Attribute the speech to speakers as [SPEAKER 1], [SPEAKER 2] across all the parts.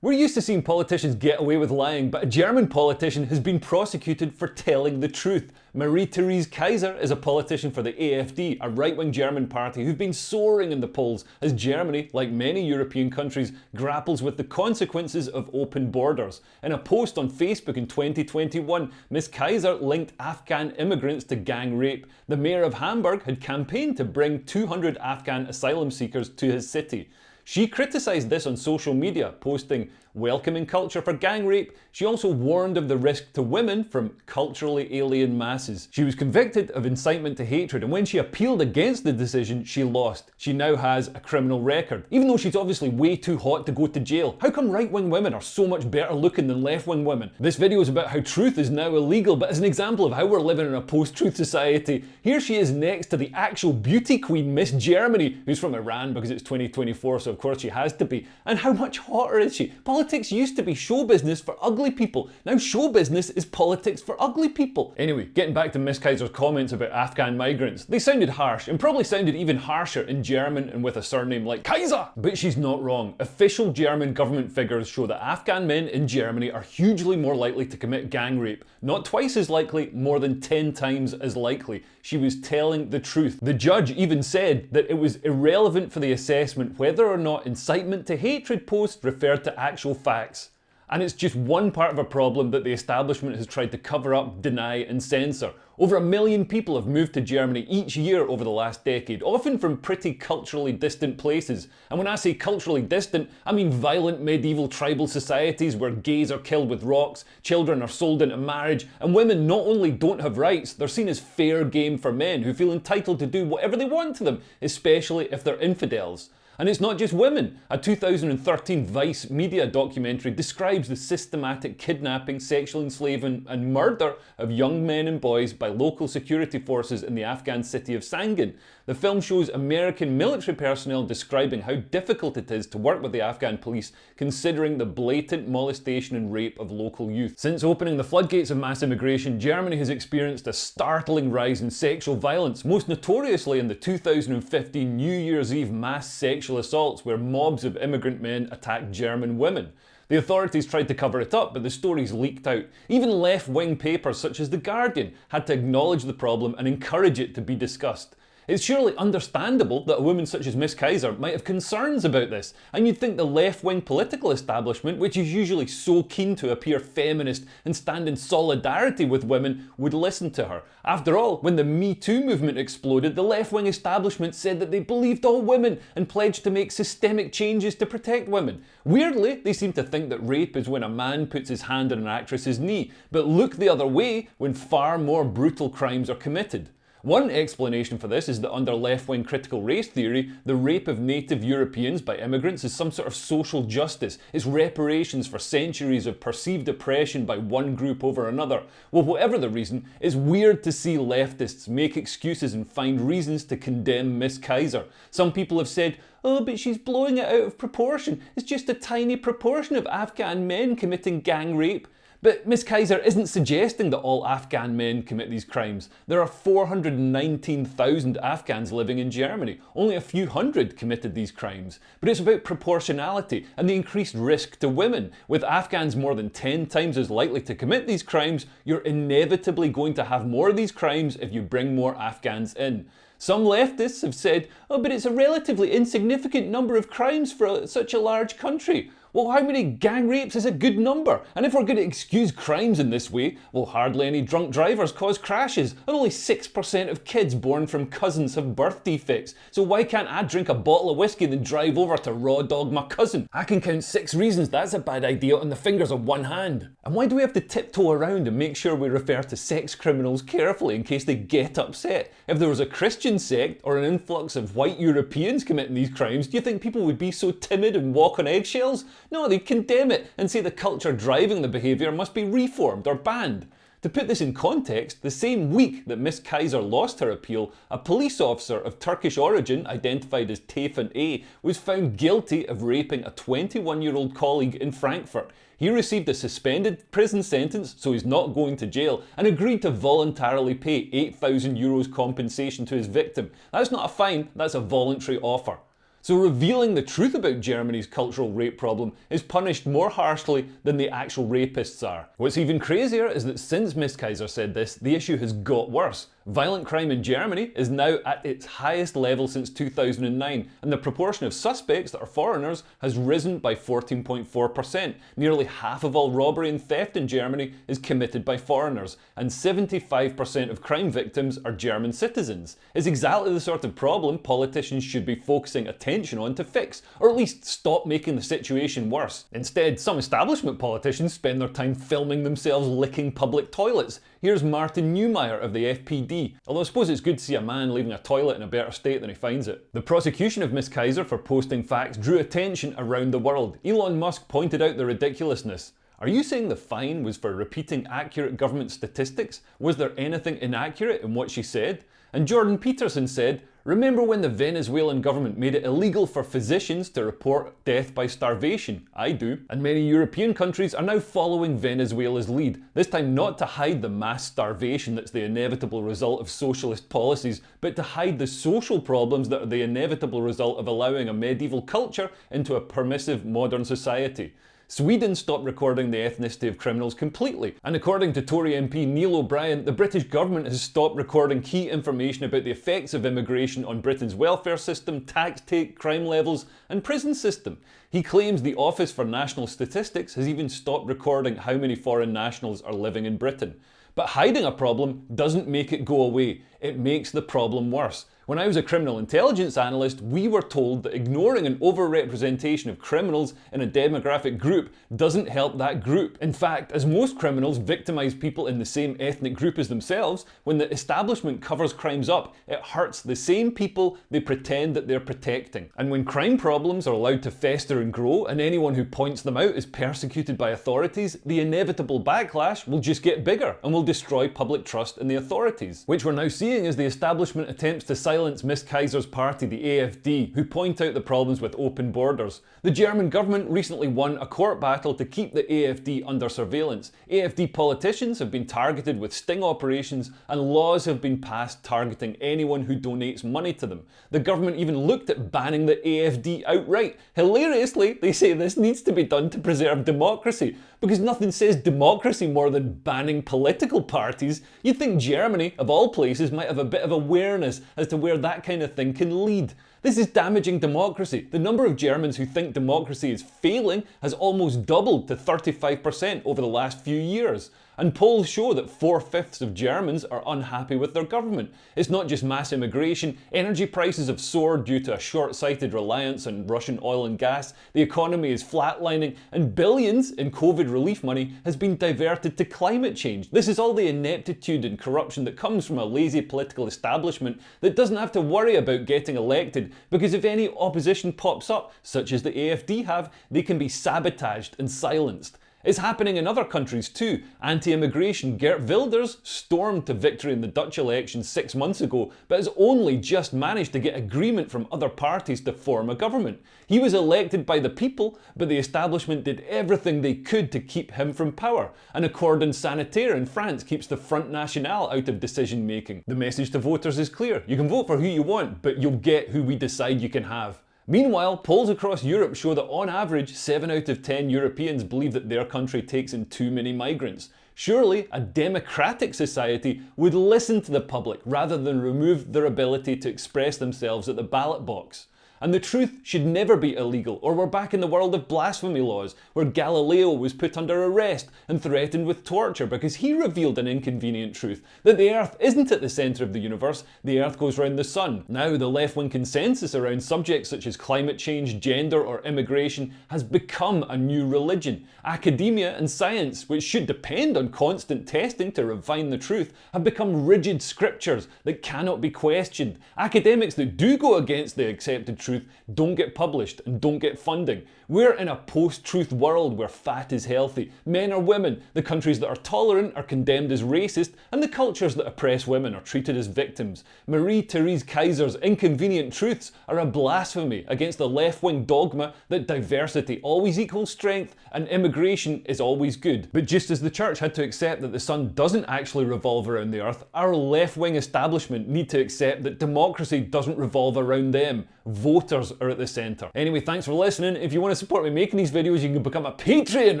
[SPEAKER 1] We're used to seeing politicians get away with lying, but a German politician has been prosecuted for telling the truth. Therese Kaiser is a politician for the AfD, a right-wing German party who've been soaring in the polls as Germany, like many European countries, grapples with the consequences of open borders. In a post on Facebook in 2021, Ms. Kaiser linked Afghan immigrants to gang rape. The mayor of Hamburg had campaigned to bring 200 Afghan asylum seekers to his city. She criticised this on social media, posting, "Welcoming culture for gang rape." She also warned of the risk to women from culturally alien masses. She was convicted of incitement to hatred, and when she appealed against the decision, she lost. She now has a criminal record, even though she's obviously way too hot to go to jail. How come right-wing women are so much better looking than left-wing women? This video is about how truth is now illegal, but as an example of how we're living in a post-truth society, here she is next to the actual beauty queen, Miss Germany, who's from Iran because it's 2024, so of course she has to be. And how much hotter is she? Politics used to be show business for ugly people. Now show business is politics for ugly people. Anyway, getting back to Miss Kaiser's comments about Afghan migrants. They sounded harsh, and probably sounded even harsher in German and with a surname like Kaiser. But she's not wrong. Official German government figures show that Afghan men in Germany are hugely more likely to commit gang rape. Not twice as likely, more than 10 times as likely. She was telling the truth. The judge even said that it was irrelevant for the assessment whether or not incitement to hatred posts referred to actual facts. And it's just one part of a problem that the establishment has tried to cover up, deny and censor. Over 1 million people have moved to Germany each year over the last decade, often from pretty culturally distant places. And when I say culturally distant, I mean violent medieval tribal societies where gays are killed with rocks, children are sold into marriage, and women not only don't have rights, they're seen as fair game for men who feel entitled to do whatever they want to them, especially if they're infidels. And it's not just women. A 2013 Vice media documentary describes the systematic kidnapping, sexual enslavement and murder of young men and boys by local security forces in the Afghan city of Sangin. The film shows American military personnel describing how difficult it is to work with the Afghan police considering the blatant molestation and rape of local youth. Since opening the floodgates of mass immigration, Germany has experienced a startling rise in sexual violence, most notoriously in the 2015 New Year's Eve mass sexual assaults where mobs of immigrant men attacked German women. The authorities tried to cover it up, but the stories leaked out. Even left-wing papers such as The Guardian had to acknowledge the problem and encourage it to be discussed. It's surely understandable that a woman such as Miss Kaiser might have concerns about this, and you'd think the left-wing political establishment, which is usually so keen to appear feminist and stand in solidarity with women, would listen to her. After all, when the Me Too movement exploded, the left-wing establishment said that they believed all women and pledged to make systemic changes to protect women. Weirdly, they seem to think that rape is when a man puts his hand on an actress's knee, but look the other way when far more brutal crimes are committed. One explanation for this is that under left-wing critical race theory, the rape of native Europeans by immigrants is some sort of social justice. It's reparations for centuries of perceived oppression by one group over another. Well, whatever the reason, it's weird to see leftists make excuses and find reasons to condemn Miss Kaiser. Some people have said, "Oh, but she's blowing it out of proportion. It's just a tiny proportion of Afghan men committing gang rape." But Miss Kaiser isn't suggesting that all Afghan men commit these crimes. There are 419,000 Afghans living in Germany. Only a few hundred committed these crimes. But it's about proportionality and the increased risk to women. With Afghans more than 10 times as likely to commit these crimes, you're inevitably going to have more of these crimes if you bring more Afghans in. Some leftists have said, "Oh, but it's a relatively insignificant number of crimes for such a large country." Well, how many gang rapes is a good number? And if we're going to excuse crimes in this way, well, hardly any drunk drivers cause crashes, and only 6% of kids born from cousins have birth defects. So why can't I drink a bottle of whiskey and then drive over to raw dog my cousin? I can count 6 reasons that's a bad idea on the fingers of one hand. And why do we have to tiptoe around and make sure we refer to sex criminals carefully in case they get upset? If there was a Christian sect or an influx of white Europeans committing these crimes, do you think people would be so timid and walk on eggshells? No, they'd condemn it and say the culture driving the behaviour must be reformed or banned. To put this in context, the same week that Miss Kaiser lost her appeal, a police officer of Turkish origin, identified as Tayfun A, was found guilty of raping a 21-year-old colleague in Frankfurt. He received a suspended prison sentence, so he's not going to jail, and agreed to voluntarily pay €8,000 compensation to his victim. That's not a fine, that's a voluntary offer. So revealing the truth about Germany's cultural rape problem is punished more harshly than the actual rapists are. What's even crazier is that since Miss Kaiser said this, the issue has got worse. Violent crime in Germany is now at its highest level since 2009, and the proportion of suspects that are foreigners has risen by 14.4%. Nearly half of all robbery and theft in Germany is committed by foreigners, and 75% of crime victims are German citizens. It's exactly the sort of problem politicians should be focusing attention on to fix, or at least stop making the situation worse. Instead, some establishment politicians spend their time filming themselves licking public toilets. Here's Martin Neumeyer of the FPD, although I suppose it's good to see a man leaving a toilet in a better state than he finds it. The prosecution of Miss Kaiser for posting facts drew attention around the world. Elon Musk pointed out the ridiculousness. Are you saying the fine was for repeating accurate government statistics? Was there anything inaccurate in what she said? And Jordan Peterson said, remember when the Venezuelan government made it illegal for physicians to report death by starvation? I do. And many European countries are now following Venezuela's lead, this time not to hide the mass starvation that's the inevitable result of socialist policies, but to hide the social problems that are the inevitable result of allowing a medieval culture into a permissive modern society. Sweden stopped recording the ethnicity of criminals completely, and according to Tory MP Neil O'Brien, the British government has stopped recording key information about the effects of immigration on Britain's welfare system, tax take, crime levels, and prison system. He claims the Office for National Statistics has even stopped recording how many foreign nationals are living in Britain. But hiding a problem doesn't make it go away, it makes the problem worse. When I was a criminal intelligence analyst, we were told that ignoring an overrepresentation of criminals in a demographic group doesn't help that group. In fact, as most criminals victimise people in the same ethnic group as themselves, when the establishment covers crimes up, it hurts the same people they pretend that they're protecting. And when crime problems are allowed to fester and grow, and anyone who points them out is persecuted by authorities, the inevitable backlash will just get bigger and will destroy public trust in the authorities. Which we're now seeing as the establishment attempts to silence Miss Kaiser's party, the AfD, who point out the problems with open borders. The German government recently won a court battle to keep the AfD under surveillance. AfD politicians have been targeted with sting operations, and laws have been passed targeting anyone who donates money to them. The government even looked at banning the AfD outright. Hilariously, they say this needs to be done to preserve democracy, because nothing says democracy more than banning political parties. You'd think Germany, of all places, might have a bit of awareness as to where that kind of thing can lead. This is damaging democracy. The number of Germans who think democracy is failing has almost doubled to 35% over the last few years. And polls show that 4/5 of Germans are unhappy with their government. It's not just mass immigration, energy prices have soared due to a short-sighted reliance on Russian oil and gas, the economy is flatlining, and billions in COVID relief money has been diverted to climate change. This is all the ineptitude and corruption that comes from a lazy political establishment that doesn't have to worry about getting elected, because if any opposition pops up, such as the AfD have, they can be sabotaged and silenced. It's happening in other countries too. Anti-immigration Geert Wilders stormed to victory in the Dutch election 6 months ago, but has only just managed to get agreement from other parties to form a government. He was elected by the people, but the establishment did everything they could to keep him from power. And a cordon sanitaire in France keeps the Front National out of decision making. The message to voters is clear. You can vote for who you want, but you'll get who we decide you can have. Meanwhile, polls across Europe show that on average, 7 out of 10 Europeans believe that their country takes in too many migrants. Surely, a democratic society would listen to the public rather than remove their ability to express themselves at the ballot box. And the truth should never be illegal, or we're back in the world of blasphemy laws, where Galileo was put under arrest and threatened with torture because he revealed an inconvenient truth, that the Earth isn't at the centre of the universe, the Earth goes round the sun. Now the left-wing consensus around subjects such as climate change, gender or immigration has become a new religion. Academia and science, which should depend on constant testing to refine the truth, have become rigid scriptures that cannot be questioned. Academics that do go against the accepted truth don't get published and don't get funding. We're in a post-truth world where fat is healthy, men are women, the countries that are tolerant are condemned as racist, and the cultures that oppress women are treated as victims. Therese Kaiser's inconvenient truths are a blasphemy against the left-wing dogma that diversity always equals strength and immigration is always good. But just as the church had to accept that the sun doesn't actually revolve around the earth, our left-wing establishment need to accept that democracy doesn't revolve around them. Voters are at the centre. Anyway, thanks for listening. If you want to support me making these videos, you can become a Patreon.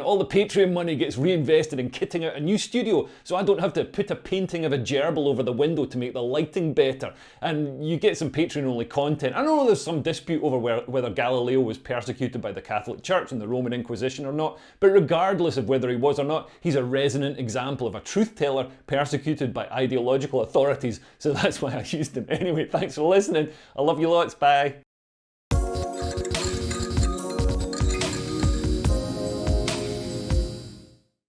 [SPEAKER 1] All the Patreon money gets reinvested in kitting out a new studio, so I don't have to put a painting of a gerbil over the window to make the lighting better. And you get some Patreon-only content. I know there's some dispute over whether Galileo was persecuted by the Catholic Church and the Roman Inquisition or not, but regardless of whether he was or not, he's a resonant example of a truth-teller persecuted by ideological authorities, so that's why I used him. Anyway, thanks for listening. I love you lots. Bye.